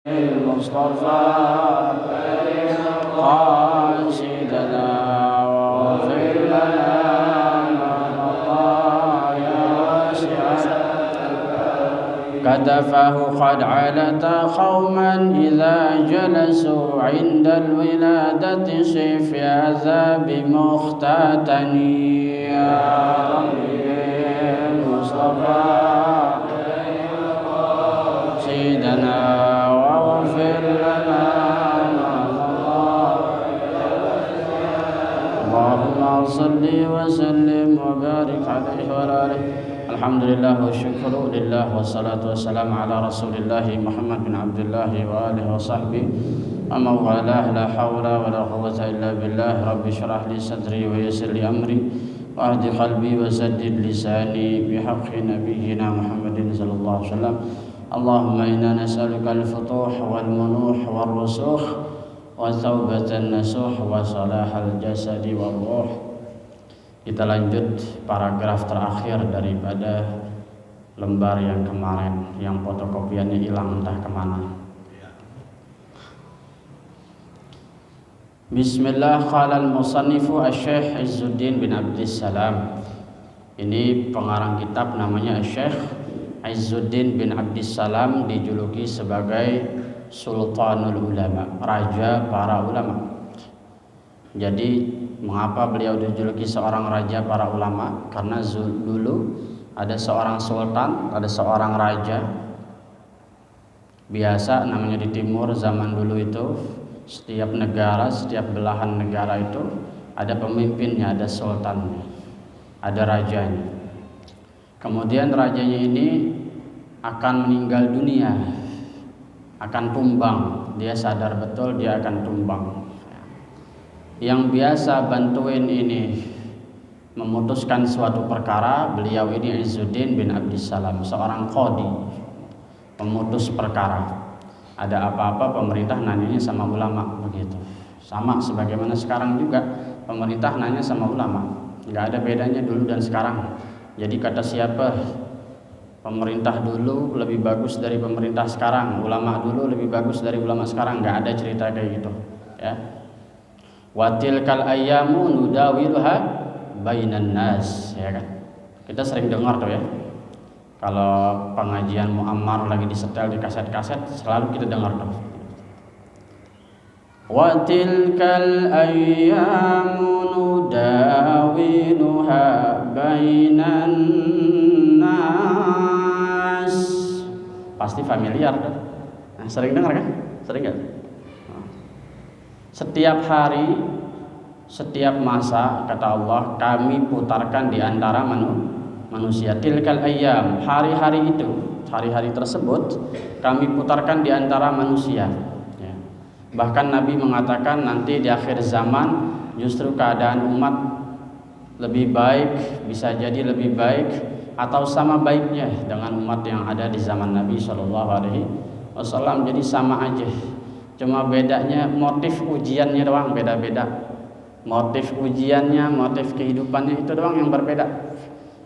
المصطفى قاصدنا واغفر لنا ما مضى يا واسع كتفه قد علت قوما إذا جلسوا عند الولادة صف يا ذا بمختتني يا ربي المصطفى سيدنا واغفر لنا ما مضى اللهم صل وسلم وبارك عليه وعلى آله. Alhamdulillah wa syukru lillah wa salatu wassalamu ala rasulillah Muhammad bin Abdullah wa alihi wa sahbihi amma wa'ala la hawla wa la quwwata illa billah rabbi syrah li sadri wa yassir li amri wa ahdi qalbi wa saddid lisani bihaqqi nabiyyina Muhammadin sallallahu alaihi wasallam. Allahumma inna nas'aluka al-futuh wal munuh wal rusukh wa taubatan nasuh wa salahal jasadi wal ruh. Kita lanjut paragraf terakhir daripada lembar yang kemarin, yang fotokopiannya hilang entah kemana. Bismillah, qala al-musannifu asy-syekh Izzuddin bin Abdissalam. Ini pengarang kitab namanya Syekh Izzuddin bin Abdissalam, dijuluki sebagai Sultanul Ulama, raja para ulama. Jadi mengapa beliau dijuluki seorang raja para ulama? Karena dulu ada seorang sultan, ada seorang raja. Biasa namanya di timur zaman dulu itu, setiap negara, setiap belahan negara itu ada pemimpinnya, ada sultannya, ada rajanya. Kemudian rajanya ini akan meninggal dunia, akan tumbang. Dia sadar betul dia akan tumbang. Yang biasa bantuin ini memutuskan suatu perkara, beliau ini Izzuddin bin Abdissalam, seorang qadi, pemutus perkara. Ada apa-apa pemerintah nanyanya sama ulama, begitu. Sama sebagaimana sekarang juga pemerintah nanya sama ulama. Nggak ada bedanya dulu dan sekarang. Jadi kata siapa, pemerintah dulu lebih bagus dari pemerintah sekarang, ulama dulu lebih bagus dari ulama sekarang, nggak ada cerita kayak gitu, ya. Wa tilkal ayyamu nudawiluha bainan nas, ya kan? Kita sering dengar tuh ya. Kalau pengajian muammar lagi disetel di kaset-kaset, selalu kita dengar tuh. Wa tilkal ayyamu nudawiluha bainan nas. Pasti familiar tuh. Nah, sering dengar kan? Sering enggak? Setiap hari, setiap masa, kata Allah, kami putarkan di antara manusia. Tilkal ayyam, hari-hari itu, hari-hari tersebut kami putarkan di antara manusia, ya. Bahkan Nabi mengatakan nanti di akhir zaman justru keadaan umat lebih baik, bisa jadi lebih baik atau sama baiknya dengan umat yang ada di zaman Nabi SAW. Jadi sama aja. Cuma bedanya motif ujiannya doang beda-beda. Motif ujiannya, motif kehidupannya itu doang yang berbeda.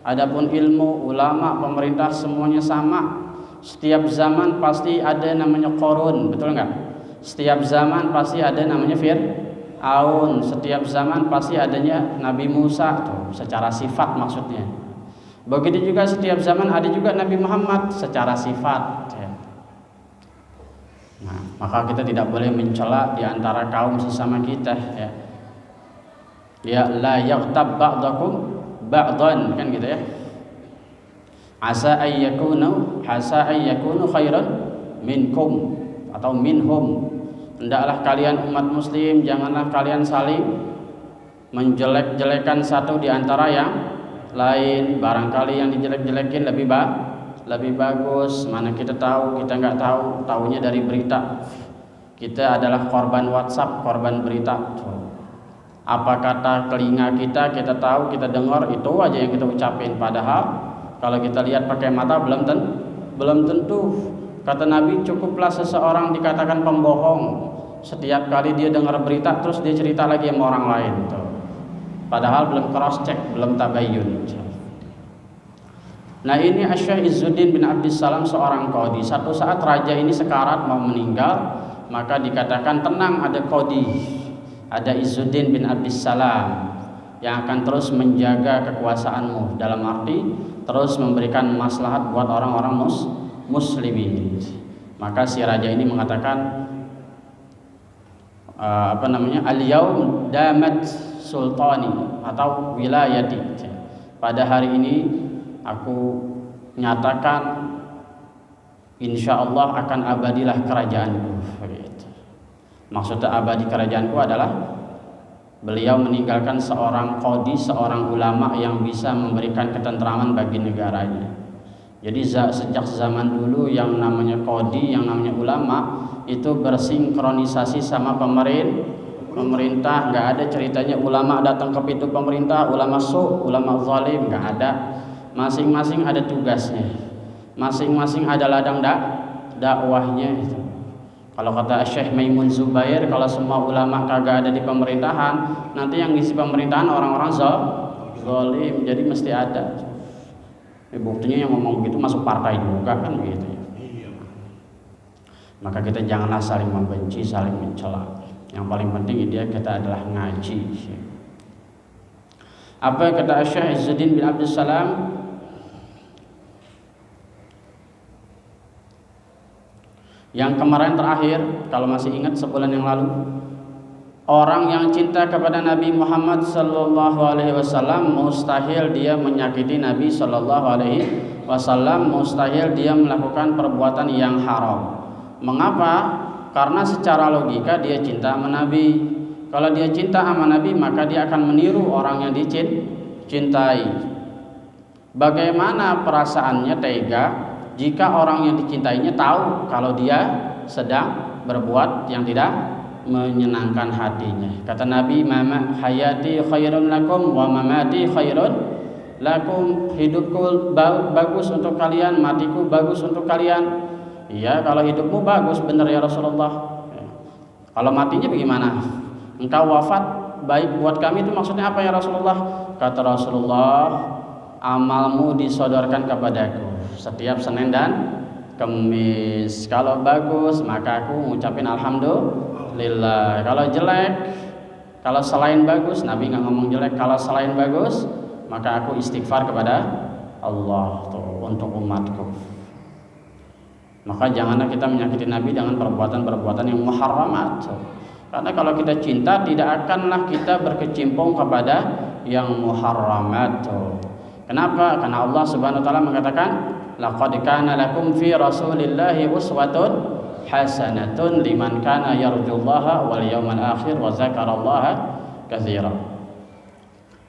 Adapun ilmu, ulama, pemerintah semuanya sama. Setiap zaman pasti ada namanya Qarun, betul nggak? Setiap zaman pasti ada namanya Fir'aun. Setiap zaman pasti adanya Nabi Musa, tuh, secara sifat maksudnya. Begitu juga setiap zaman ada juga Nabi Muhammad secara sifat, ya. Nah, maka kita tidak boleh mencela di antara kaum sesama kita, ya. Ya la yaghtab ba'dakum ba'dan, kan gitu ya. Asa ayyakunu khairan minkum atau minhum. Hendaklah kalian umat muslim, janganlah kalian saling menjelek-jelekan satu di antara yang lain. Barangkali yang dijelek-jelekin lebih bagus. Mana kita tahu, kita nggak tahu, tahunya dari berita. Kita adalah korban WhatsApp, korban berita. Apa kata telinga kita tahu, kita dengar, itu aja yang kita ucapin. Padahal kalau kita lihat pakai mata belum tentu. Kata Nabi, cukuplah seseorang dikatakan pembohong setiap kali dia dengar berita terus dia cerita lagi sama orang lain, tuh. Padahal belum cross check, belum tabayyun. Nah ini Syekh Izzuddin bin Abdissalam seorang qadhi. Satu saat raja ini sekarat mau meninggal, maka dikatakan tenang, ada qadhi, ada Izzuddin bin Abdissalam yang akan terus menjaga kekuasaanmu, dalam arti terus memberikan maslahat buat orang-orang muslimin. Maka si raja ini mengatakan al-yaum damat sultani atau wilayati. Pada hari ini aku nyatakan insya Allah akan abadilah kerajaanku. Maksudnya abadi kerajaanku adalah beliau meninggalkan seorang qadhi, seorang ulama yang bisa memberikan ketentraman bagi negaranya. Jadi sejak zaman dulu yang namanya qadhi, yang namanya ulama itu bersinkronisasi sama pemerintah. Nggak ada ceritanya ulama datang ke pintu pemerintah, ulama ulama zalim, nggak ada. Masing-masing ada tugasnya, masing-masing ada ladang dakwahnya. Kalau kata Syekh Maimun Zubair, kalau semua ulama kagak ada di pemerintahan, nanti yang ngisi pemerintahan orang-orang zalim. Jadi mesti ada. Buktinya yang ngomong gitu masuk partai juga kan gitu ya. Maka kita janganlah saling membenci, saling mencela. Yang paling penting dia kita adalah ngaji. Apa yang kata Syekh Izzuddin bin Abdissalam? Yang kemarin terakhir, kalau masih ingat sebulan yang lalu, orang yang cinta kepada Nabi Muhammad sallallahu alaihi wasallam mustahil dia menyakiti Nabi sallallahu alaihi wasallam, mustahil dia melakukan perbuatan yang haram. Mengapa? Karena secara logika dia cinta sama Nabi. Kalau dia cinta sama Nabi, maka dia akan meniru orang yang dicintai. Bagaimana perasaannya tega jika orang yang dicintainya tahu kalau dia sedang berbuat yang tidak menyenangkan hatinya. Kata Nabi, "Mama hayati khairun lakum wa mamati khairun lakum." Hidupku bagus untuk kalian, matiku bagus untuk kalian. Iya, kalau hidupmu bagus benar ya Rasulullah. Kalau matinya bagaimana? Engkau wafat baik buat kami, itu maksudnya apa ya Rasulullah? Kata Rasulullah, amalmu disodorkan kepadaku setiap Senin dan Kamis. Kalau bagus maka aku ngucapin alhamdulillah. Kalau jelek, kalau selain bagus, Nabi nggak ngomong jelek, kalau selain bagus maka aku istighfar kepada Allah tuh untuk umatku. Maka janganlah kita menyakiti Nabi dengan perbuatan-perbuatan yang muharramat. Karena kalau kita cinta, tidak akanlah kita berkecimpung kepada yang muharramat. Kenapa? Karena Allah Subhanahu wa taala mengatakan, laqad kana lakum fi rasulillahi uswatun hasanatun liman kana yarjullaha wal yawmal akhir wa dzakarallaha katsira.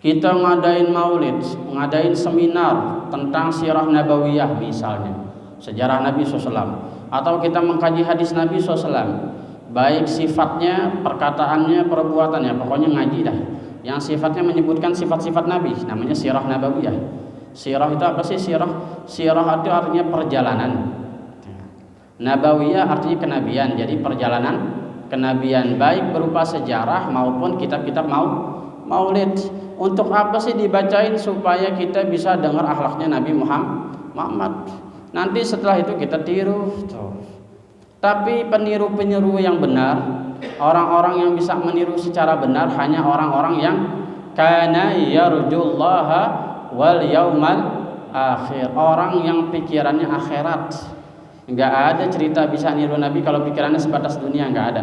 Kita ngadain maulid, ngadain seminar tentang sirah nabawiyah misalnya, sejarah Nabi SAW, atau kita mengkaji hadis Nabi SAW, baik sifatnya, perkataannya, perbuatannya, pokoknya ngaji dah yang sifatnya menyebutkan sifat-sifat Nabi, namanya sirah nabawiyah. Sirah itu apa sih? Sirah itu artinya perjalanan, nabawiyah artinya kenabian. Jadi perjalanan kenabian, baik berupa sejarah maupun kitab-kitab maulid. Untuk apa sih dibacain? Supaya kita bisa dengar akhlaknya Nabi Muhammad. Nanti setelah itu kita tiru. Tapi peniru-peniru yang benar, orang-orang yang bisa meniru secara benar hanya orang-orang yang kana yarjullaha wal yaumal akhir, orang yang pikirannya akhirat. Enggak ada cerita bisa niru Nabi kalau pikirannya sebatas dunia, enggak ada.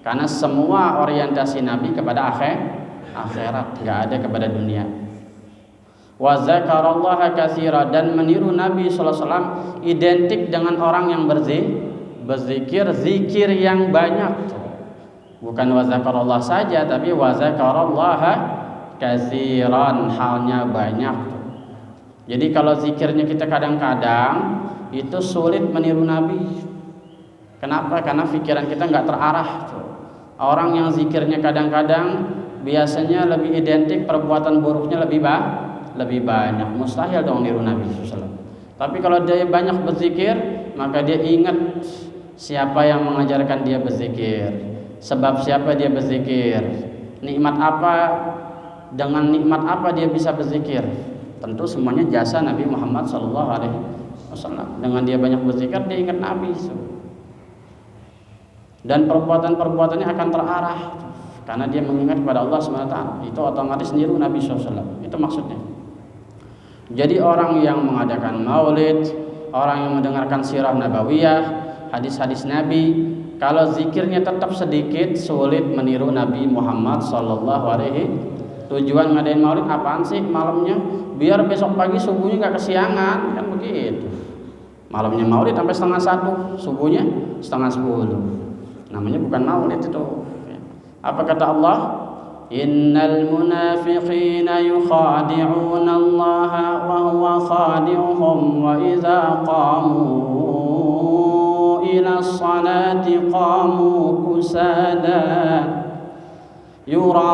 Karena semua orientasi Nabi kepada akhirat, enggak ada kepada dunia. Wa zakarallaha katsira, dan meniru Nabi sallallahu alaihi wasallam identik dengan orang yang berzikir, zikir yang banyak. Bukan wa zakarallah saja, tapi wa zakarallaha katsiran, halnya banyak. Jadi kalau zikirnya kita kadang-kadang itu sulit meniru Nabi. Kenapa? Karena pikiran kita nggak terarah. Orang yang zikirnya kadang-kadang biasanya lebih identik, perbuatan buruknya lebih banyak. Mustahil dong niru Nabi SAW. Tapi kalau dia banyak berzikir, maka dia ingat siapa yang mengajarkan dia berzikir, sebab siapa dia berzikir, nikmat apa, dengan nikmat apa dia bisa berzikir. tentu semuanya jasa Nabi Muhammad SAW. Dengan dia banyak berzikir, dia ingat Nabi. Dan perbuatan-perbuatannya akan terarah karena dia mengingat kepada Allah SWT. Itu otomatis niru Nabi SAW. Itu maksudnya. Jadi orang yang mengadakan maulid, orang yang mendengarkan sirah nabawiyah, hadis-hadis Nabi, kalau zikirnya tetap sedikit, sulit meniru Nabi Muhammad SAW. Tujuan ngadain maulid apaan sih? Malamnya biar besok pagi subuhnya nggak kesiangan, kan begitu. Malamnya maulid sampai 1:30, subuhnya 9:30. Namanya bukan maulid itu. Apa kata Allah? Innal munafiqina yukhadi'una Allah wa huwa khadi'uhum wa idza qamu ila sholati qamu kusala yura'una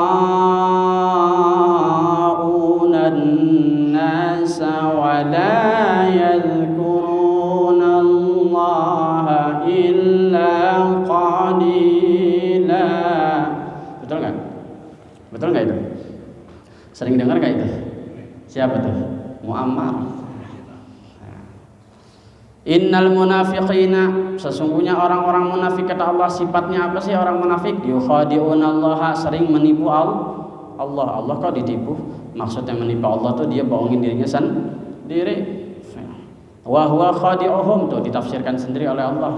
an-nasa wa la yadhkuruna Allah illa qalila. Betul nggak? Betul nggak itu? Sering dengar nggak itu? Siapa tuh? Muammar. Innal munafiqina, sesungguhnya orang-orang munafik, kata Allah, sifatnya apa sih orang munafik? Yukhadi'unallaha, sering menipu Allah. Allah kok ditipu? Maksudnya menipu Allah tuh dia bohongin dirinya sendiri. Wa huwa khadi'uhum, tuh ditafsirkan sendiri oleh Allah.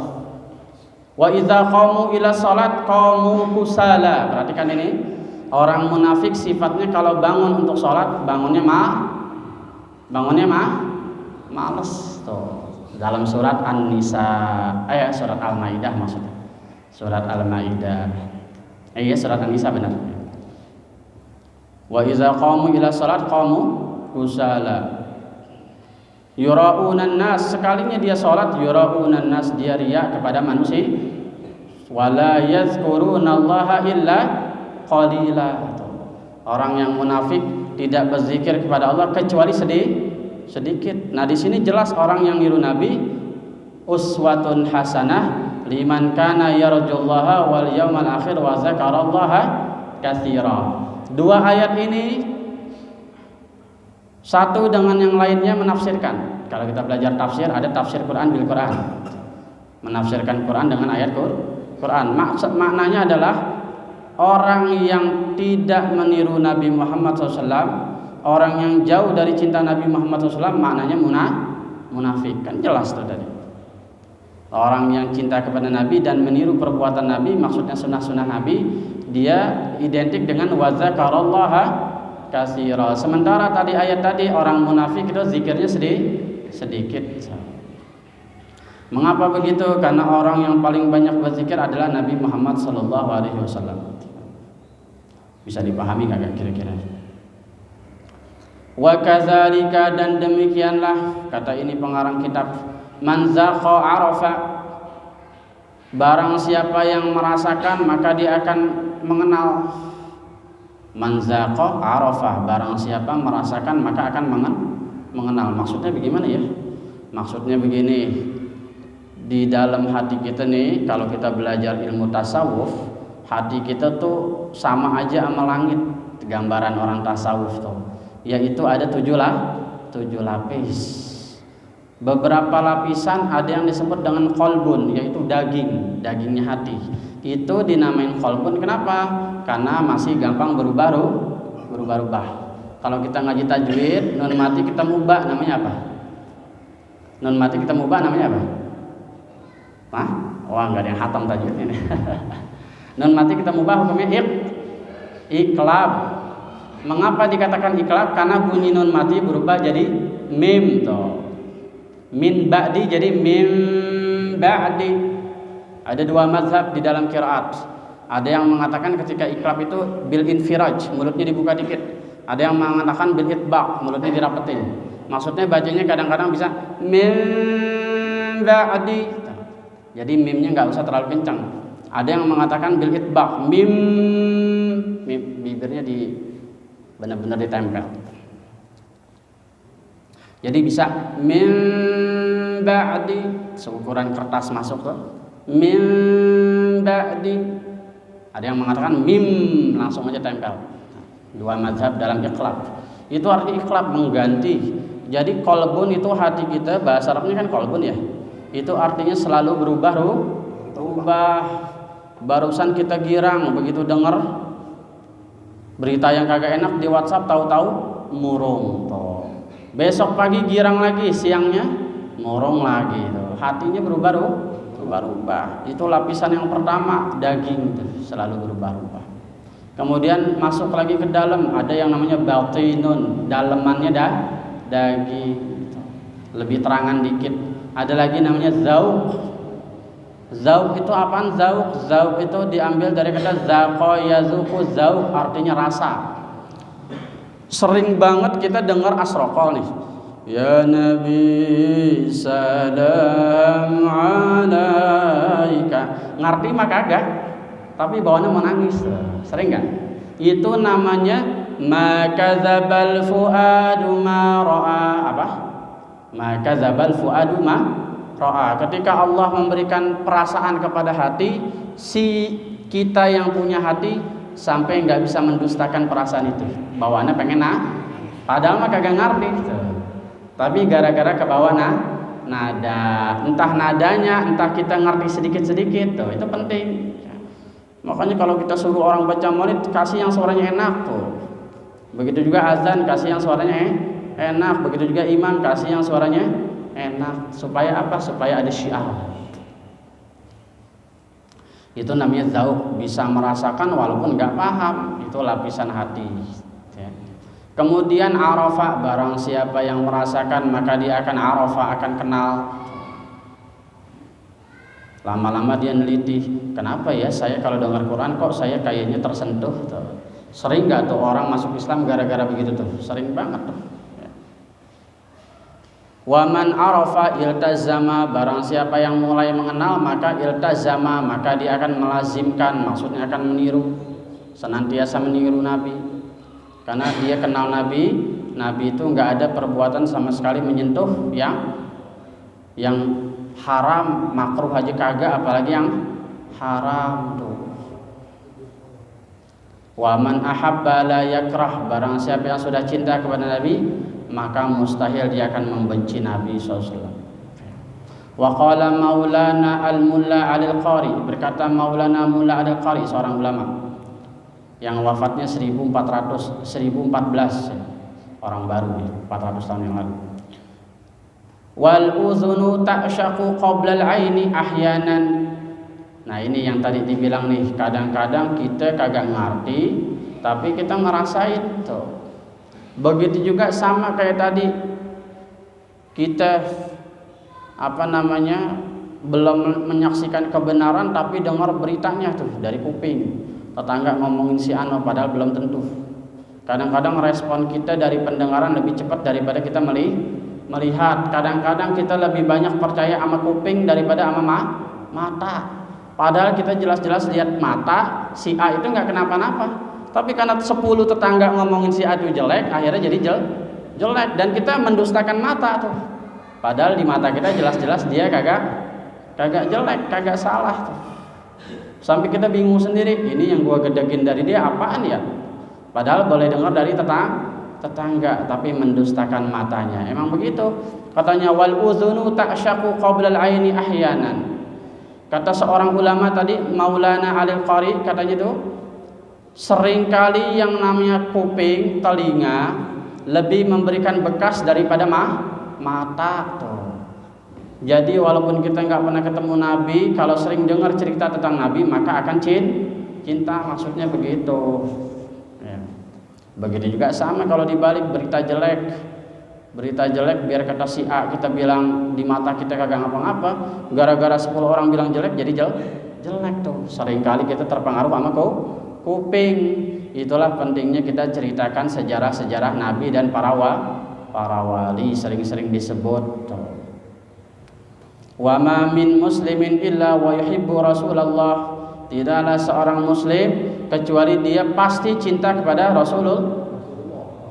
Wa idza qamu ila salat qamu kusala. Perhatikan ini. Orang munafik sifatnya kalau bangun untuk salat, bangunnya malas tuh. Dalam surat An-Nisa, surat Al-Maidah maksudnya. Surat Al-Maidah. Surat An-Nisa benar. Wa iza qamu ila salat qamu kusala. Yura'unan nas, sekalinya dia salat yura'unan nas, dia riya kepada manusia. Wala yadhkurunallaha illa qalila. Orang yang munafik tidak berzikir kepada Allah kecuali sedikit. Nah, di sini jelas orang yang niru Nabi uswatun hasanah liman kana yarjullaha wal yawmal akhir wa dzakarallaha katsira. Dua ayat ini satu dengan yang lainnya menafsirkan. Kalau kita belajar tafsir, ada tafsir Quran bil Quran. Menafsirkan Quran dengan ayat Quran. Maknanya adalah orang yang tidak meniru Nabi Muhammad SAW, orang yang jauh dari cinta Nabi Muhammad SAW, maknanya munafik. Kan jelas tuh tadi. Orang yang cinta kepada Nabi dan meniru perbuatan Nabi, maksudnya sunnah-sunnah Nabi, dia identik dengan wa dzakarallaha katsira. Sementara tadi ayat tadi orang munafik itu zikirnya sedikit. Mengapa begitu? Karena orang yang paling banyak berzikir adalah Nabi Muhammad SAW. Bisa dipahami nggak kira-kira? Wa kadzalika, dan demikianlah, kata ini pengarang kitab, man zaqa arafa, barang siapa yang merasakan maka dia akan mengenal. Man zaqa arafa, barang siapa merasakan maka akan mengenal. Maksudnya bagaimana ya? Maksudnya begini, di dalam hati kita nih, kalau kita belajar ilmu tasawuf, hati kita tuh sama aja sama langit. Gambaran orang tasawuf tuh, yaitu ada 7 lapis. Beberapa lapisan ada yang disebut dengan qalbun, yaitu dagingnya hati. Itu dinamain qalbun. Kenapa? Karena masih gampang berubah-ubah. Kalau kita ngaji tajwid, nun mati kita mubah, namanya apa? Nun mati kita mubah namanya apa? Hah? Wah, nggak ada yang hatam tajwid ini. Nun mati kita mubah hukumnya iqlab. Mengapa dikatakan iqlab? Karena bunyi nun mati berubah jadi mim toh. Min ba'di jadi mim ba'di. Ada 2 mazhab di dalam qiraat. Ada yang mengatakan ketika iqlab itu bil infiraj, mulutnya dibuka dikit. Ada yang mengatakan bil itbaq, mulutnya dirapetin. Maksudnya bacanya kadang-kadang bisa mim ba'di. Jadi mimnya nggak usah terlalu kencang. Ada yang mengatakan bil itbaq, mim bibirnya di benar-benar ditempel. Jadi bisa min ba'di, seukuran kertas masuk tuh. Min ba'di. Ada yang mengatakan mim langsung aja tempel. 2 mazhab dalam iqlab. Itu arti ikhlab, mengganti. Jadi kolbun itu hati kita, bahasa Arabnya kan kolbun ya. Itu artinya selalu berubah. Barusan kita girang begitu dengar berita yang kagak enak di WhatsApp, tahu-tahu murung tuh. Besok pagi girang lagi, siangnya murung lagi tuh. Hatinya berubah. Itu lapisan yang pertama, daging tuh, selalu berubah. Kemudian masuk lagi ke dalam, ada yang namanya batinun, dalemannya daging, lebih terangan dikit. Ada lagi namanya zauq. Zauq itu apaan? Zauq itu diambil dari kata zaqa yazuqu, zauq artinya rasa. Sering banget kita dengar asroqol nih, ya Nabi salam alaika, ngerti mah kagak, tapi bawaannya mau nangis. Sering gak? Itu namanya maka zabal fuadu ma ra'a. Apa? Maka zabal fuadu ma ra'a. Ketika Allah memberikan perasaan kepada hati, si kita yang punya hati sampai nggak bisa mendustakan perasaan itu. Bawaannya pengen padahal mah kagak ngerti. Tapi gara-gara kebawa nada, entah nadanya, entah kita ngerti sedikit-sedikit tuh, itu penting. Makanya kalau kita suruh orang baca maulid, kasih yang suaranya enak tuh. Begitu juga azan, kasih yang suaranya enak. Begitu juga imam, kasih yang suaranya enak. Supaya apa? Supaya ada syiar. Itu namanya zauq, bisa merasakan walaupun nggak paham. Itu lapisan hati. Kemudian arafah, barang siapa yang merasakan maka dia akan arafah, akan kenal. Lama-lama dia neliti, kenapa ya saya kalau dengar Quran kok saya kayaknya tersentuh tuh. Sering gak tuh orang masuk Islam gara-gara begitu tuh? Sering banget tuh. Wa man arafa iltazama, barang siapa yang mulai mengenal maka iltazama, maka dia akan melazimkan, maksudnya akan meniru, senantiasa meniru Nabi. Karena dia kenal Nabi itu nggak ada perbuatan sama sekali menyentuh yang haram, makruh aja kagak, apalagi yang haram tuh. Wa man ahabba la yakrah, barang siapa yang sudah cinta kepada Nabi maka mustahil dia akan membenci Nabi SAW. Wa qala Maulana al-Mulla al-Qari, berkata Maulana Mulla al-Qari, seorang ulama yang wafatnya 1414, orang baru nih, 400 tahun yang lalu. Wal uzunu ta'syaqu qabla al-aini ahyanan. Nah, ini yang tadi dibilang nih, kadang-kadang kita kagak ngerti tapi kita ngerasain tuh. Begitu juga sama kayak tadi, kita belum menyaksikan kebenaran tapi dengar beritanya tuh dari kuping. Tetangga ngomongin si Ano padahal belum tentu. Kadang-kadang respon kita dari pendengaran lebih cepat daripada kita melihat. Kadang-kadang kita lebih banyak percaya sama kuping daripada sama mata. Padahal kita jelas-jelas lihat mata si A itu nggak kenapa-napa. Tapi karena 10 tetangga ngomongin si A itu jelek, akhirnya jadi jelek, dan kita mendustakan mata tuh. Padahal di mata kita jelas-jelas dia kagak jelek, kagak salah tuh. Sampai kita bingung sendiri, ini yang gua gedegin dari dia apaan ya? Padahal boleh dengar dari tetangga, tapi mendustakan matanya. Emang begitu. Katanya wal uzunu ta'syaqu qabla al-aini ahyanan. Kata seorang ulama tadi, Maulana al-Qari, katanya itu seringkali yang namanya kuping, telinga lebih memberikan bekas daripada mata tuh. Jadi walaupun kita nggak pernah ketemu Nabi, kalau sering dengar cerita tentang Nabi maka akan cinta, maksudnya begitu ya. Begitu juga sama kalau dibalik berita jelek biar kata si A kita bilang di mata kita kagak ngapa-ngapa, gara-gara 10 orang bilang jelek jadi jelek tuh. Seringkali kita terpengaruh sama kuping. Itulah pentingnya kita ceritakan sejarah-sejarah Nabi dan para wali, sering-sering disebut tuh. Wa ma min muslimin illa wa yuhibbu Rasulullah. Tidaklah seorang muslim kecuali dia pasti cinta kepada Rasulullah.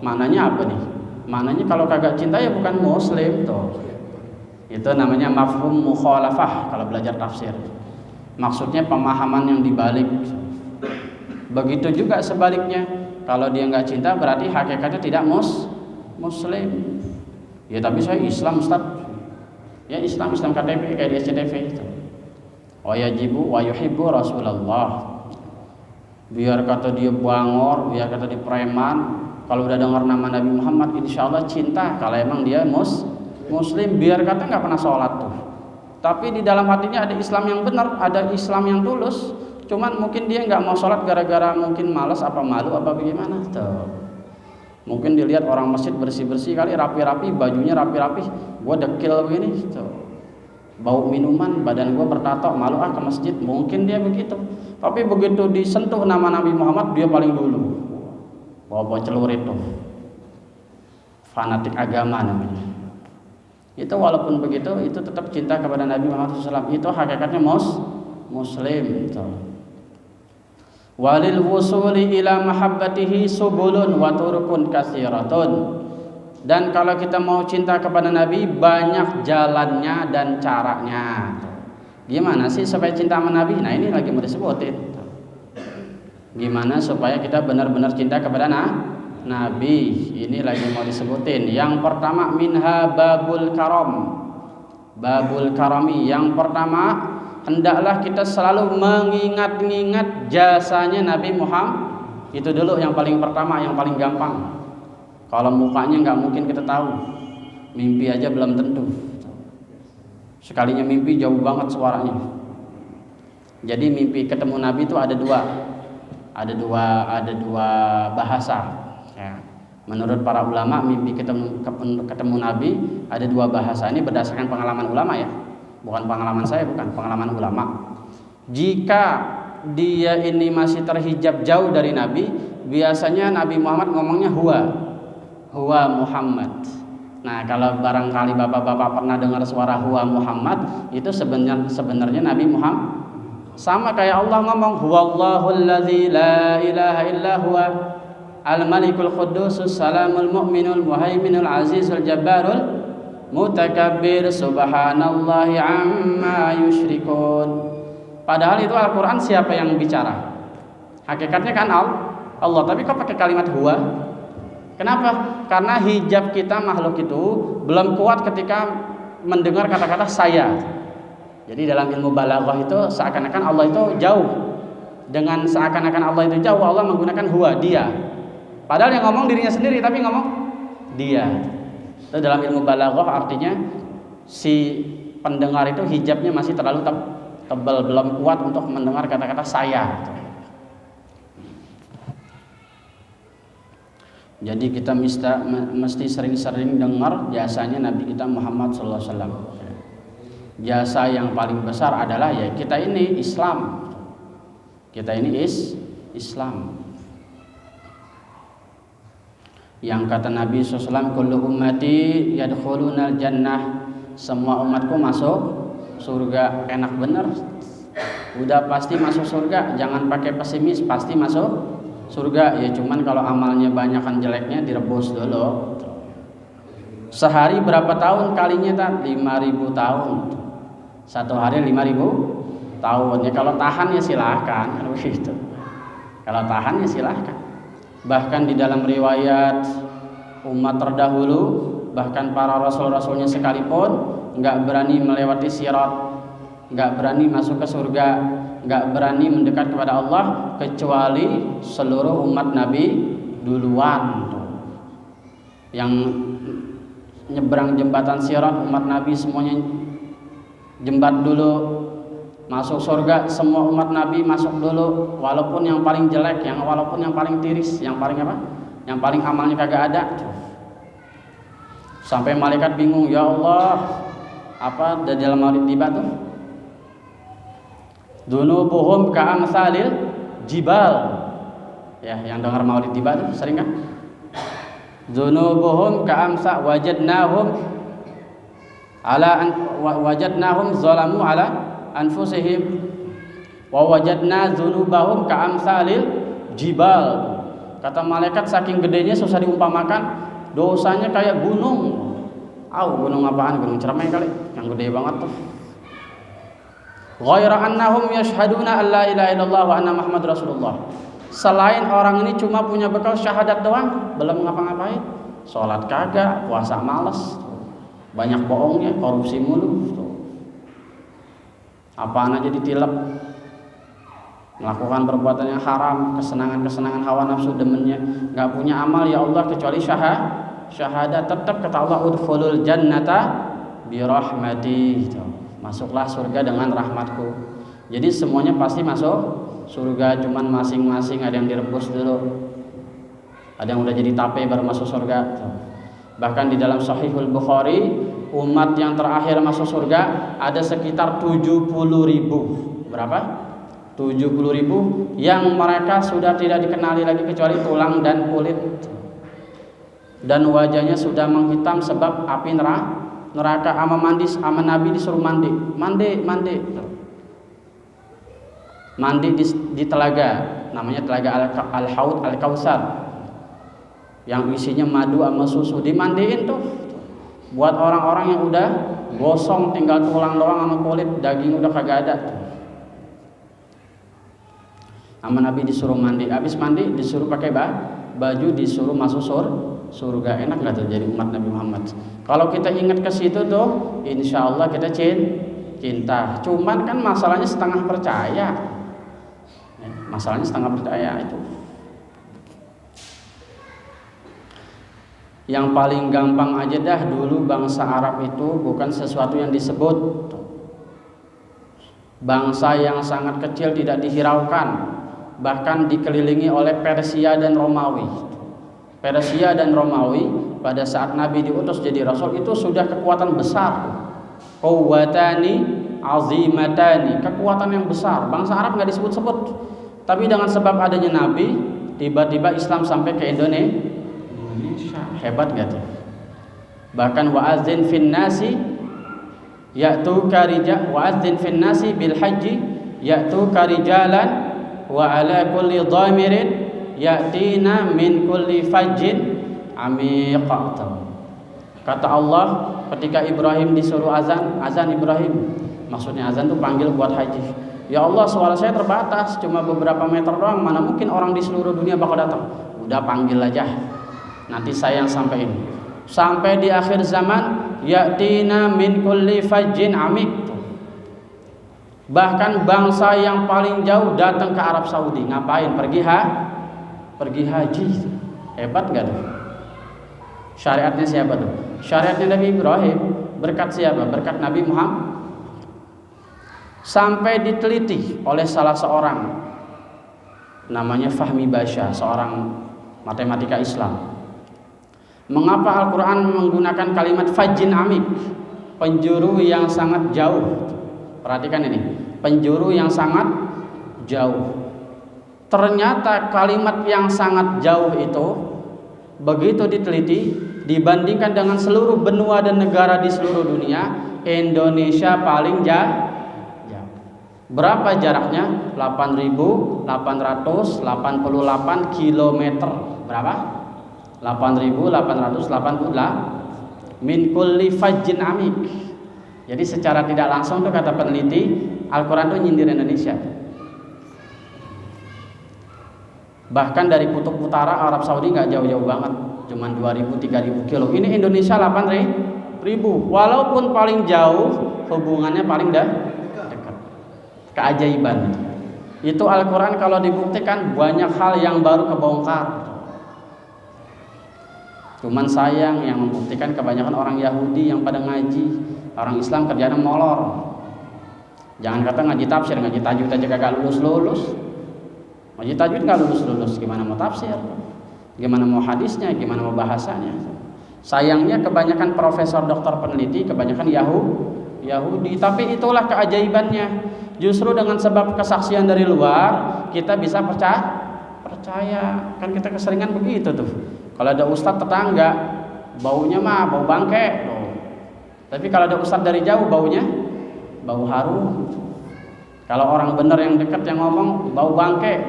Maknanya apa nih? Maknanya kalau kagak cinta ya bukan muslim tuh. Itu namanya mafhum mukhalafah kalau belajar tafsir. Maksudnya pemahaman yang dibalik. Begitu juga sebaliknya, Kalau dia nggak cinta berarti hakikatnya tidak muslim. Ya tapi saya Islam Ustaz. Ya Islam KTP kayak di SCTV itu. Wa yajibu wa yuhibbu Rasulullah. Biar kata dia bangor, biar kata dia preman, kalau udah dengar nama Nabi Muhammad insya Allah cinta. Kalau emang dia muslim, biar kata nggak pernah sholat tuh, tapi di dalam hatinya ada Islam yang benar, ada Islam yang tulus. Cuman mungkin dia nggak mau sholat gara-gara mungkin malas apa malu apa bagaimana tuh. Mungkin dilihat orang masjid bersih-bersih kali, rapi-rapi, bajunya rapi-rapi, gua dekil begini tuh, bau minuman, badan gua bertato, malu ke masjid. Mungkin dia begitu. Tapi begitu disentuh nama Nabi Muhammad dia paling dulu bawa celurit tuh, fanatik agama namanya. Itu walaupun begitu itu tetap cinta kepada Nabi Muhammad SAW. Itu hakikatnya muslim itu. Walil wusuli ila mahabbatihi subulun wa turukun katsiratun. Dan kalau kita mau cinta kepada Nabi banyak jalannya dan caranya. Gimana sih supaya cinta sama Nabi? Nah ini lagi mau disebutin. Gimana supaya kita benar-benar cinta kepada Nabi? Ini lagi mau disebutin. Yang pertama minha babul karam. Babul karami. Yang pertama hendaklah kita selalu mengingat-ingat jasanya Nabi Muhammad. Itu dulu yang paling pertama, yang paling gampang. Kalau mukanya nggak mungkin kita tahu. Mimpi aja belum tentu. Sekalinya mimpi jauh banget suaranya. Jadi mimpi ketemu Nabi itu ada dua bahasa. Ya. Menurut para ulama mimpi ketemu Nabi ada dua bahasa. Ini berdasarkan pengalaman ulama ya, bukan pengalaman saya, bukan pengalaman ulama. Jika dia ini masih terhijab jauh dari Nabi, biasanya Nabi Muhammad ngomongnya huwa Muhammad. Nah, kalau barangkali bapak-bapak pernah dengar suara huwa Muhammad, itu sebenarnya Nabi Muhammad. Sama kayak Allah ngomong huwallahul ladzi la ilaha illa huwa al-malikul quddusus salamul mu'minul muhaiminul azizul jabbarul mutakabbir subhanallahi amma yusyrikun. Padahal itu Al-Qur'an siapa yang bicara? Hakikatnya kan Allah, tapi kok pakai kalimat huwa? Kenapa? Karena hijab kita makhluk itu belum kuat ketika mendengar kata-kata saya. Jadi dalam ilmu balaghah itu seakan-akan Allah itu jauh. Dengan seakan-akan Allah itu jauh, Allah menggunakan huwa, dia. Padahal yang ngomong dirinya sendiri, tapi ngomong dia. Itu dalam ilmu balaghah artinya si pendengar itu hijabnya masih terlalu tebal, belum kuat untuk mendengar kata-kata saya. Jadi kita mesti sering-sering dengar jasanya Nabi kita Muhammad SAW. Jasa yang paling besar adalah ya kita ini Islam. Kita ini Islam. Yang kata Nabi SAW, kullu ummati yadkhulunal jannah. Semua umatku masuk surga. Enak bener. Udah pasti masuk surga. Jangan pakai pesimis, pasti masuk surga. Ya cuman kalau amalnya banyak kan jeleknya direbus dulu. Sehari berapa tahun kalinya tak? 5.000 tahun. Satu hari 5.000 tahun. Ya kalau tahan ya silahkan. Kalau tahan ya silahkan. Bahkan di dalam riwayat umat terdahulu, bahkan para rasul-rasulnya sekalipun nggak berani melewati sirat, nggak berani masuk ke surga, nggak berani mendekat kepada Allah kecuali seluruh umat Nabi duluan. Yang nyebrang jembatan sirat umat Nabi semuanya jembat dulu, masuk surga semua umat Nabi masuk dulu, walaupun yang paling jelek, walaupun yang paling tiris, yang paling apa? Yang paling amalnya kagak ada. Sampai malaikat bingung, ya Allah, apa di dalam maulid tiba tuh? Dunubuhum ka'amsalil jibal. Ya, yang dengar maulid tiba tuh sering kan? Dunubuhum ka'amsa wajadnahum zalamu ala anfusihim wa wajadna dzunubahum ka'amsalil jibal. Kata malaikat saking gedenya susah diumpamakan, dosanya kayak gunung. Gunung apaan? Gunung Ciremai kali, yang gede banget tuh. Ghaira annahum yashhaduna alla ilaha illallah wa anna Muhammad Rasulullah. Selain orang ini cuma punya bekal syahadat doang, belum ngapa-ngapain. Sholat kagak, puasa males, banyak bohongnya, korupsi mulu, apaan aja ditilep, melakukan perbuatan yang haram, kesenangan-kesenangan hawa nafsu demennya, nggak punya amal ya Allah kecuali syahadat. Tetap kata Allah, udkhulul jannata birahmati, masuklah surga dengan rahmatku. Jadi semuanya pasti masuk surga, cuman masing-masing ada yang direbus dulu, ada yang udah jadi tape baru masuk surga. Bahkan di dalam Sahihul Bukhari, umat yang terakhir masuk surga ada sekitar 70.000. Berapa? 70.000 yang mereka sudah tidak dikenali lagi kecuali tulang dan kulit, dan wajahnya sudah menghitam sebab api neraka. Ama Nabi disuruh mandi di telaga, namanya telaga Al-Haud Al-Kautsar, yang isinya madu sama susu. Dimandiin tuh buat orang-orang yang udah gosong, tinggal tulang doang sama kulit, daging udah kagak ada. Sama Nabi disuruh mandi, habis mandi disuruh pakai baju, disuruh masuk surga. Enak gak tuh jadi umat Nabi Muhammad? Kalau kita ingat ke situ tuh, insya Allah kita cinta. Cuman kan masalahnya setengah percaya. Itu. Yang paling gampang aja dah, dulu bangsa Arab itu bukan sesuatu yang disebut. Bangsa yang sangat kecil, tidak dihiraukan, bahkan dikelilingi oleh Persia dan Romawi. Persia dan Romawi pada saat Nabi diutus jadi Rasul itu sudah kekuatan besar, quwwatani azimatani, kekuatan yang besar. Bangsa Arab nggak disebut-sebut, tapi dengan sebab adanya Nabi, tiba-tiba Islam sampai ke Indonesia. Hebat gak tuh? Bahkan wa'adzin fin nasi ya'tuka rijal, wa'adzin fin nasi bil haji ya'tuka rijalan wa ala kulli dhamirin ya'tina min kulli fajjin amiq. Kata Allah ketika Ibrahim disuruh azan Ibrahim, maksudnya azan tuh panggil buat haji. Ya Allah, suara saya terbatas, cuma beberapa meter doang, mana mungkin orang di seluruh dunia bakal datang. Udah panggil aja, nanti saya yang sampein. Sampai di akhir zaman, ya'tina min kulli fajjin amik. Bahkan bangsa yang paling jauh datang ke Arab Saudi. Ngapain? Pergi haji. Hebat gak tuh? Syariatnya siapa tuh? Syariatnya Nabi Ibrahim. Berkat siapa? Berkat Nabi Muhammad. Sampai diteliti oleh salah seorang namanya Fahmi Basya, seorang matematika Islam. Mengapa Al-Quran menggunakan kalimat fajjin amik, penjuru yang sangat jauh? Perhatikan ini, penjuru yang sangat jauh. Ternyata kalimat yang sangat jauh itu begitu diteliti, dibandingkan dengan seluruh benua dan negara di seluruh dunia, Indonesia paling jauh. Berapa jaraknya? 8.888 km. Berapa? 8.888 min kulli fajjin amik. Jadi secara tidak langsung tuh kata peneliti, Al-Quran tuh nyindir Indonesia. Bahkan dari kutub utara Arab Saudi nggak jauh-jauh banget, cuman 2.000-3.000 kilo. Ini Indonesia 8.000. Walaupun paling jauh, hubungannya paling dekat. Keajaiban itu Al-Quran kalau dibuktikan banyak hal yang baru kebongkar. Cuman sayang yang membuktikan kebanyakan orang Yahudi yang pada ngaji. Orang Islam kerjanya molor. Jangan kata ngaji tafsir, ngaji tajwid aja kagak lulus. Ngaji tajwid nggak lulus. Gimana mau tafsir? Gimana mau hadisnya? Gimana mau bahasanya? Sayangnya kebanyakan profesor, doktor, peneliti kebanyakan Yahudi. Tapi itulah keajaibannya. Justru dengan sebab kesaksian dari luar kita bisa percaya. Kan kita keseringan begitu tuh. Kalau ada ustadz tetangga, baunya mah bau bangke. Tapi kalau ada ustadz dari jauh, baunya bau harum. Kalau orang bener yang dekat yang ngomong bau bangke,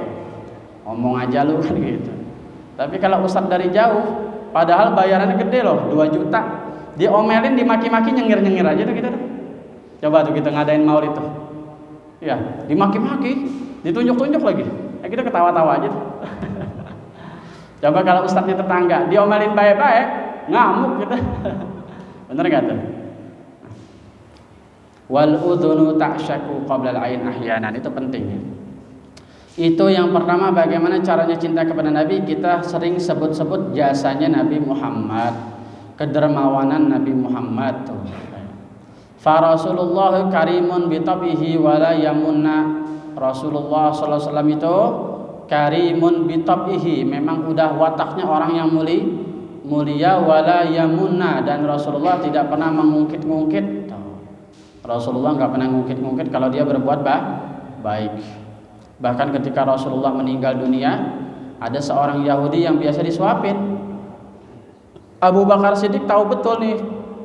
ngomong aja lu kan gitu. Tapi kalau ustadz dari jauh, padahal bayarannya gede loh, 2 juta, diomelin, dimaki-maki, nyengir-nyengir aja tuh kita tuh. Coba tuh kita ngadain maulid tuh. Ya, dimaki-maki, ditunjuk-tunjuk lagi. Ya kita ketawa-tawa aja tuh. Coba kalau ustadznya tetangga diomelin baik-baik, ngamuk gitu. Bener gak tuh? Wal udhunu ta'syaku qabla al-ain ahyanan, itu penting ya. Itu yang pertama, bagaimana caranya cinta kepada Nabi. Kita sering sebut-sebut jasanya Nabi Muhammad, kedermawanan Nabi Muhammad tuh. Fa Rasulullah karimun bi tabihi wala yamunna. Rasulullah sallallahu alaihi wasallam itu karimun bi tabihi, memang udah wataknya orang yang mulia, wala yamunna, dan Rasulullah tidak pernah mengungkit-ungkit. Rasulullah nggak pernah ngungkit-ngungkit kalau dia berbuat baik. Bahkan ketika Rasulullah meninggal dunia, ada seorang Yahudi yang biasa disuapin. Abu Bakar Siddiq tahu betul nih,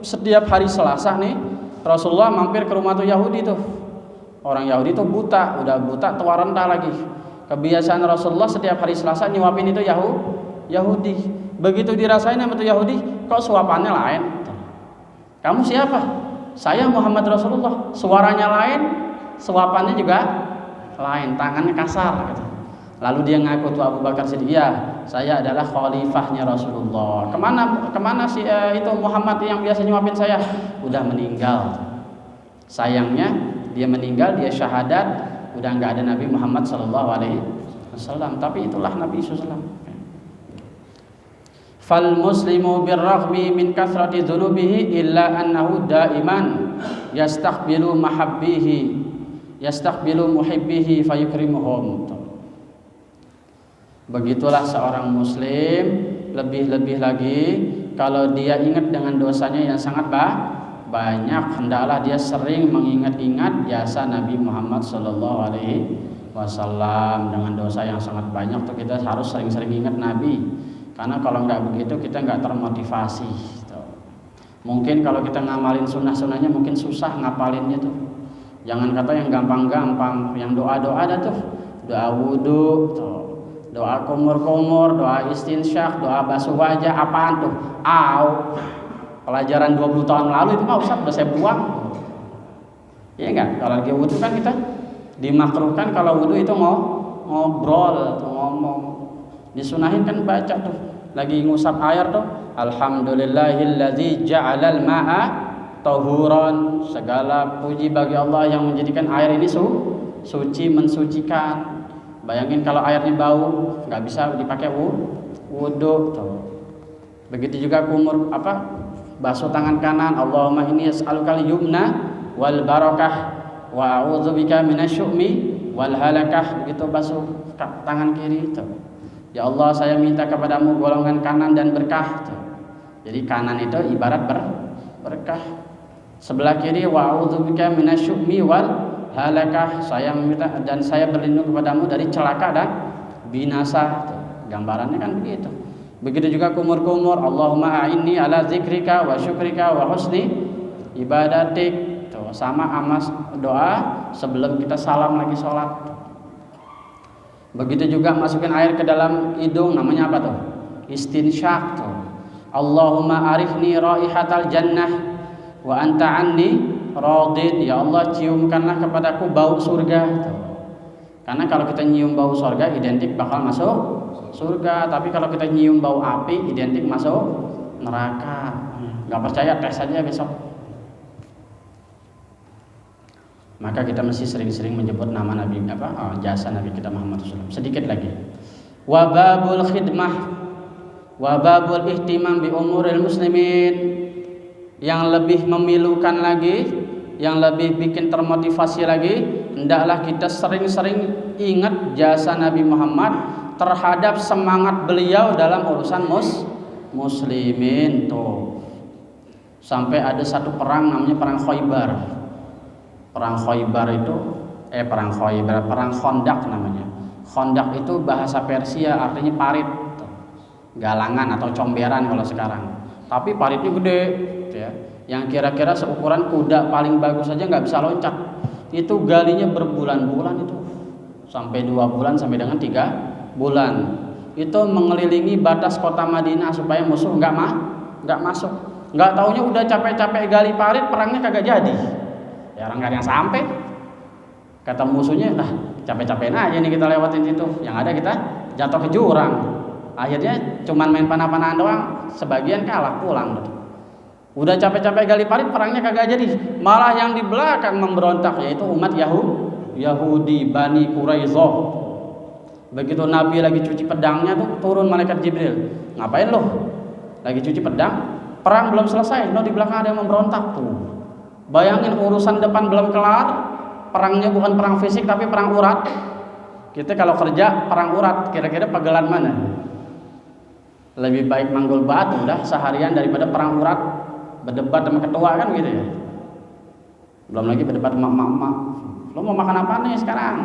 setiap hari Selasa nih Rasulullah mampir ke rumah tuh Yahudi tuh. Orang Yahudi tuh buta, udah buta tua renta lagi. Kebiasaan Rasulullah setiap hari Selasa nyuapin itu Yahudi. Begitu dirasain sama tuh Yahudi, kok suapannya lain? Kamu siapa? Saya Muhammad Rasulullah. Suaranya lain, suapannya juga lain, tangannya kasar gitu. Lalu dia ngaku tuh Abu Bakar Siddiq, ya saya adalah khalifahnya Rasulullah. Kemana sih itu Muhammad yang biasa nyuapin saya? Udah meninggal. Sayangnya dia meninggal, dia syahadat, udah nggak ada Nabi Muhammad sallallahu alaihi wasallam. Tapi itulah Nabi sallallahu. Fal muslimu birraghmi min kathrati dzunubihi illa annahu daiman yastaqbilu muhibbihi fayukrimuhum. Begitulah seorang muslim, lebih-lebih lagi kalau dia ingat dengan dosanya yang sangat banyak, hendaklah dia sering mengingat-ingat jasa Nabi Muhammad sallallahu alaihi wasallam. Dengan dosa yang sangat banyak tuh kita harus sering-sering ingat Nabi. Karena kalau nggak begitu kita nggak termotivasi. Mungkin kalau kita ngamalin sunnah-sunnahnya mungkin susah ngapalinnya tuh. Jangan kata yang gampang-gampang, yang doa-doa ada tuh, doa wudu, tuh, doa kumur-kumur, doa istinsyak, doa basuh wajah, apaan tuh? Pelajaran 20 tahun lalu itu mah Ustaz udah saya buang. Iya enggak? Kalau lagi wudu kan kita dimakruhkan kalau wudu itu ngobrol, tuh, ngomong. Disunahin kan baca tuh, lagi ngusap air tuh, alhamdulillahilladzi ja'alal ma'a tahuran. Segala puji bagi Allah yang menjadikan air ini suci, mensucikan. Bayangin kalau airnya bau, nggak bisa dipakai wudu tuh. Begitu juga kumur basuh tangan kanan, Allahumma inni as'alukal yumna wal barakah wa a'udzubika minasyu'mi wal halakah. Begitu basuh tangan kiri tuh, ya Allah saya minta kepadamu golongan kanan dan berkah tuh. Jadi kanan itu ibarat berkah. Sebelah kiri wa a'udzubika minasyu'mi wal halakah, saya meminta dan saya berlindung kepadamu dari celaka dan binasa tuh. Gambarannya kan begitu. Begitu juga kumur-kumur, Allahumma a'inni ala zikrika wa syukrika wa husni ibadatik tuh. Sama amas doa sebelum kita salam lagi sholat. Begitu juga masukin air ke dalam hidung, namanya apa tuh? Istinsyak tuh. Allahumma arifni raihatal jannah wa anta anni radin. Ya Allah ciumkanlah kepadaku bau surga tuh. Karena kalau kita nyium bau surga identik bakal masuk surga, tapi kalau kita nyium bau api identik masuk neraka. Gak percaya tes saja besok. Maka kita mesti sering-sering menyebut nama Nabi jasa Nabi kita Muhammad SAW. Sedikit lagi. Wababul khidmah, wababul ihtimam bi umuril muslimin. Yang lebih memilukan lagi, yang lebih bikin termotivasi lagi, hendaklah kita sering-sering ingat jasa Nabi Muhammad terhadap semangat beliau dalam urusan muslimin tuh. Sampai ada satu perang namanya perang Khaybar. Perang Khandaq namanya. Khandaq itu bahasa Persia artinya parit, galangan atau comberan kalau sekarang. Tapi paritnya gede, ya. Yang kira-kira seukuran kuda paling bagus saja nggak bisa loncat. Itu galinya berbulan-bulan itu, sampai 2 bulan sampai dengan 3 bulan. Itu mengelilingi batas kota Madinah supaya musuh nggak masuk. Nggak taunya udah capek-capek gali parit, perangnya kagak jadi. Ya orang nggak ada yang sampai. Kata musuhnya, capek-capekin aja nih kita lewatin situ. Yang ada kita jatuh ke jurang. Akhirnya cuman main panah-panahan doang, sebagian kalah pulang. Udah capek-capek gali parit, perangnya kagak jadi. Malah yang di belakang memberontak, yaitu umat Yahudi, Bani Quraisyah. Begitu Nabi lagi cuci pedangnya tuh, turun malaikat Jibril. Ngapain lo? Lagi cuci pedang, perang belum selesai, di belakang ada yang memberontak tuh. Bayangin urusan depan belum kelar, perangnya bukan perang fisik tapi perang urat. Kita kalau kerja perang urat, kira-kira pagelan mana? Lebih baik manggul batu udah seharian daripada perang urat, berdebat sama ketua kan gitu ya. Belum lagi berdebat sama emak-emak. Lo mau makan apa nih sekarang?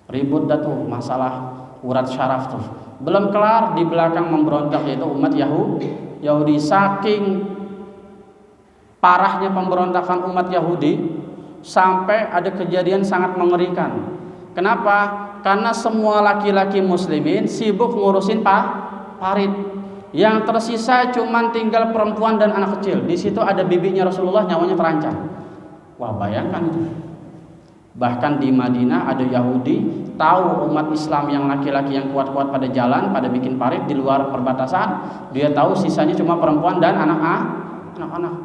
Ribut dah tuh masalah urat syaraf tuh. Belum kelar di belakang memberontak, yaitu umat Yahudi. Saking parahnya pemberontakan umat Yahudi sampai ada kejadian sangat mengerikan. Kenapa? Karena semua laki-laki muslimin sibuk ngurusin parit. Yang tersisa cuman tinggal perempuan dan anak kecil. Di situ ada bibinya Rasulullah, nyawanya terancam. Wah, bayangkan itu. Bahkan di Madinah ada Yahudi tahu umat Islam yang laki-laki yang kuat-kuat pada jalan, pada bikin parit di luar perbatasan, dia tahu sisanya cuma perempuan dan anak-anak.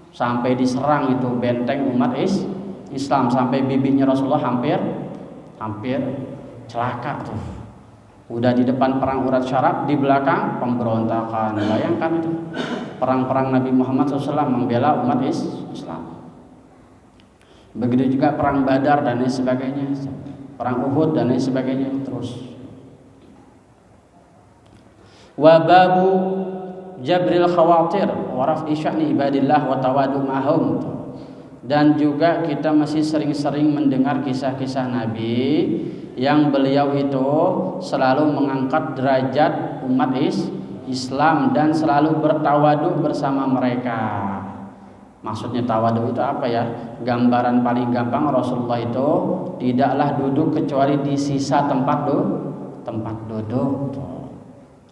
Sampai diserang itu benteng umat Islam, sampai bibinya Rasulullah hampir celaka tuh. Udah di depan perang urat syaraf, di belakang pemberontakan. Bayangkan itu. Perang-perang Nabi Muhammad SAW membela umat Islam. Begitu juga perang Badar dan lain sebagainya, perang Uhud dan lain sebagainya. Terus wa babu jabril khawatir wa raf'i sya'ni ibadillah wa tawadu ma'hum. Dan juga kita masih sering-sering mendengar kisah-kisah Nabi yang beliau itu selalu mengangkat derajat umat Islam dan selalu bertawadu bersama mereka. Maksudnya tawadu itu apa ya? Gambaran paling gampang, Rasulullah itu tidaklah duduk kecuali di sisa tempat duduk.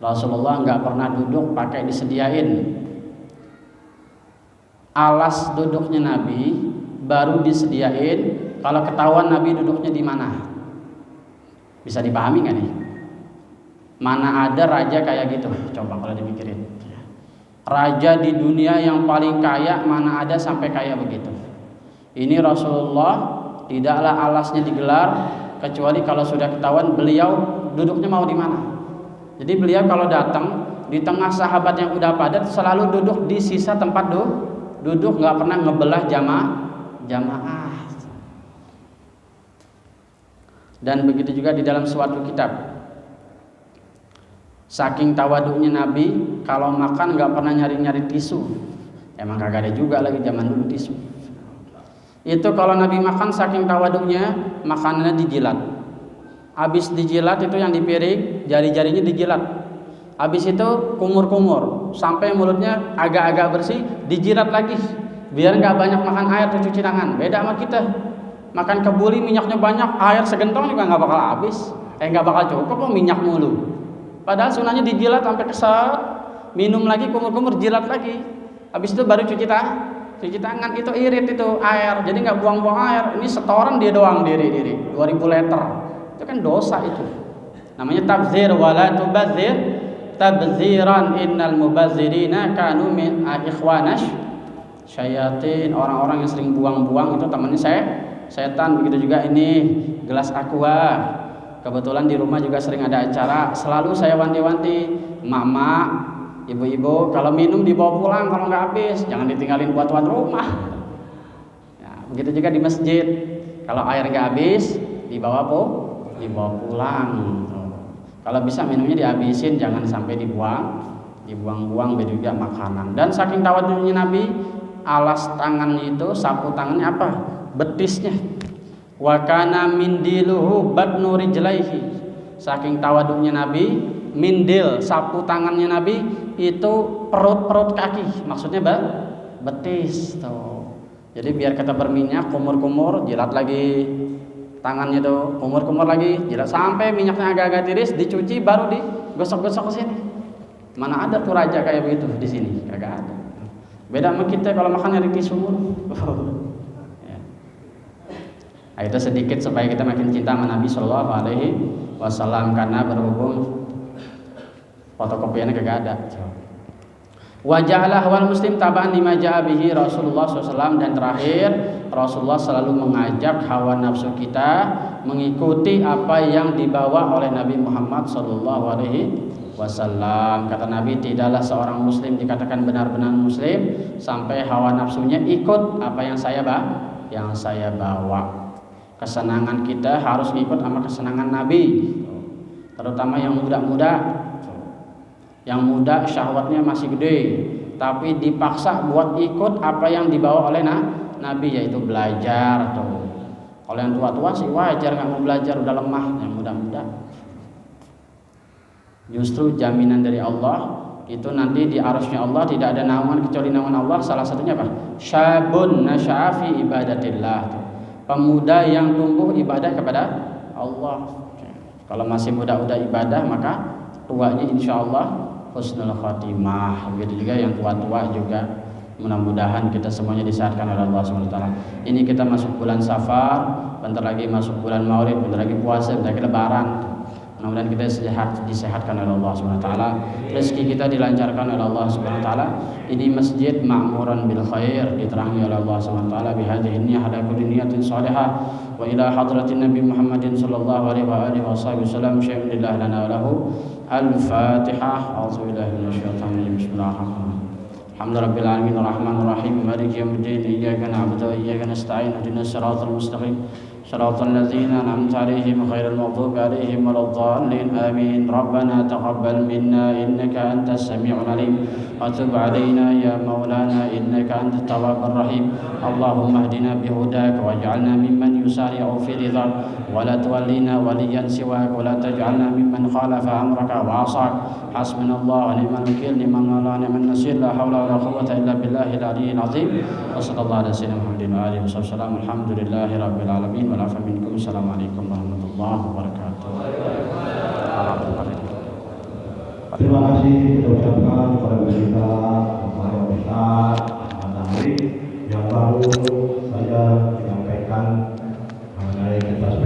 Rasulullah nggak pernah duduk pakai disediain. Alas duduknya Nabi baru disediain. Kalau ketahuan Nabi duduknya di mana? Bisa dipahami nggak nih? Mana ada raja kayak gitu? Coba kalau dipikirin. Raja di dunia yang paling kaya mana ada sampai kaya begitu. Ini Rasulullah tidaklah alasnya digelar kecuali kalau sudah ketahuan beliau duduknya mau di mana. Jadi beliau kalau datang di tengah sahabat yang udah padat selalu duduk di sisa tempat duduk, nggak pernah ngebelah jamaah. Dan begitu juga di dalam suatu kitab. Saking tawaduknya Nabi, kalau makan nggak pernah nyari-nyari tisu. Emang kagak ada juga lagi zaman dulu tisu. Itu kalau Nabi makan saking tawaduknya, makanannya dijilat. Habis dijilat itu yang di piring, jari-jarinya dijilat. Habis itu kumur-kumur sampai mulutnya agak-agak bersih, dijilat lagi. Biar nggak banyak makan air tuh, cuci tangan. Beda sama kita. Makan kebuli minyaknya banyak, air segentong juga nggak bakal habis. Nggak bakal cukup kok minyak mulu. Padahal sunahnya dijilat sampai keset, minum lagi kumur-kumur, jilat lagi. Habis itu baru cuci tangan. Itu irit itu air, jadi nggak buang-buang air. Ini setoran dia doang diri 2000 liter. Itu kan dosa itu. Namanya tabzir, wala tubazir tabziran, innal mubazzirina kanu min ikhwanash syayatin. Orang-orang yang sering buang-buang itu temannya setan. Begitu juga ini gelas aqua. Kebetulan di rumah juga sering ada acara, selalu saya wanti-wanti, mama, ibu-ibu, kalau minum dibawa pulang, kalau nggak habis, jangan ditinggalin buat tuan rumah. Ya, begitu juga di masjid, kalau air nggak habis, dibawa pulang. Kalau bisa minumnya dihabisin, jangan sampai dibuang-buang. Begitu juga makanan. Dan saking tawaduknya Nabi, alas tangannya itu, sapu tangannya apa? Betisnya. Wa kana mindiluhu batnu rijlaihi. Saking tawaduknya Nabi, mindil sapu tangannya Nabi itu perut kaki, maksudnya betis tuh. Jadi biar kata berminyak, kumur-kumur, jilat lagi tangannya tuh, kumur-kumur lagi, jilat sampai minyaknya agak-agak tiris, dicuci baru digosok-gosok ke sini. Mana ada tuh raja kayak begitu di sini? Kagak ada. Beda sama kita kalau makan nyari tisu. Nah, itu sedikit supaya kita makin cinta sama Nabi Shallallahu Alaihi Wasallam, karena berhubung fotokopiannya kagak ada. Wa ja'ala hawal muslim taba'an lima ja'a bihi Rasulullah SAW. Dan terakhir, Rasulullah selalu mengajak hawa nafsu kita mengikuti apa yang dibawa oleh Nabi Muhammad Sallallahu Alaihi Wasallam. Kata Nabi, tidaklah seorang muslim dikatakan benar-benar muslim sampai hawa nafsunya ikut apa yang saya bawa. Kesenangan kita harus ikut sama kesenangan Nabi, terutama yang muda-muda. Yang muda syahwatnya masih gede, tapi dipaksa buat ikut apa yang dibawa oleh Nabi, yaitu belajar tuh. Kalau yang tua-tua sih wajar nggak mau belajar, udah lemah. Yang muda-muda justru jaminan dari Allah itu nanti di arusnya Allah tidak ada naungan kecuali naungan Allah. Salah satunya apa? Syabun nasya'a fi ibadatillah tuh. Pemuda yang tumbuh ibadah kepada Allah. Kalau masih muda-muda ibadah, maka tuanya insya Allah husnul khatimah. Begitu juga yang tua-tua juga, mudah-mudahan kita semuanya disehatkan oleh Allah SWT. Ini kita masuk bulan Safar, bentar lagi masuk bulan Maulid, bentar lagi puasa, bentar lagi Lebaran. Mudah-mudahan kita disehatkan oleh Allah SWT. Rezeki kita dilancarkan oleh Allah SWT. Ini masjid ma'muran bil khair, diterangi oleh Allah SWT. Bihadhihi niyyah ala kulli niyatin salihah. Wa ila hadratin Nabi Muhammadin sallallahu alaihi wa alihi wasallam syai'un lillah lana wa lahu. Al-Fatihah. A'udzubillahi minasyaitonir rajim. Bismillahirrahmanirrahim. Alhamdulillahirabbil alamin arrahmanir rahim maliki yaumiddin iyyaka na'budu wa iyyaka nasta'in ihdinas siratal mustaqim siratal ladzina an'amta 'alaihim ghairil maghdubi 'alaihim waladdallin amin. Rabbana taqabbal minna innaka antas samiul alim wa tub 'alaina ya maulana innaka antat tawwabur rahim. Allahumma ihdina bihudaka waj'alna mimman yusari'u fi ridhak wa la tuwallina waliyan siwak wa la taj'alna mimman khalafa amraka wa 'asak. Hasbunallahu wa ni'mal wakeel, ni'mal mawla wa ni'man nasir. La haula wa la quwwata illa billahil aliyyil azim. Wa sallallahu ala sayyidina Muhammadin wa alihi wasallam. Alhamdulillahi rabbil alamin. Wa lafa minkum. Assalamualaikum warahmatullahi wabarakatuh. Terima kasih kita ucapkan kepada kita Bapak Ustaz Matahari yang baru saja menyampaikan mengenai kita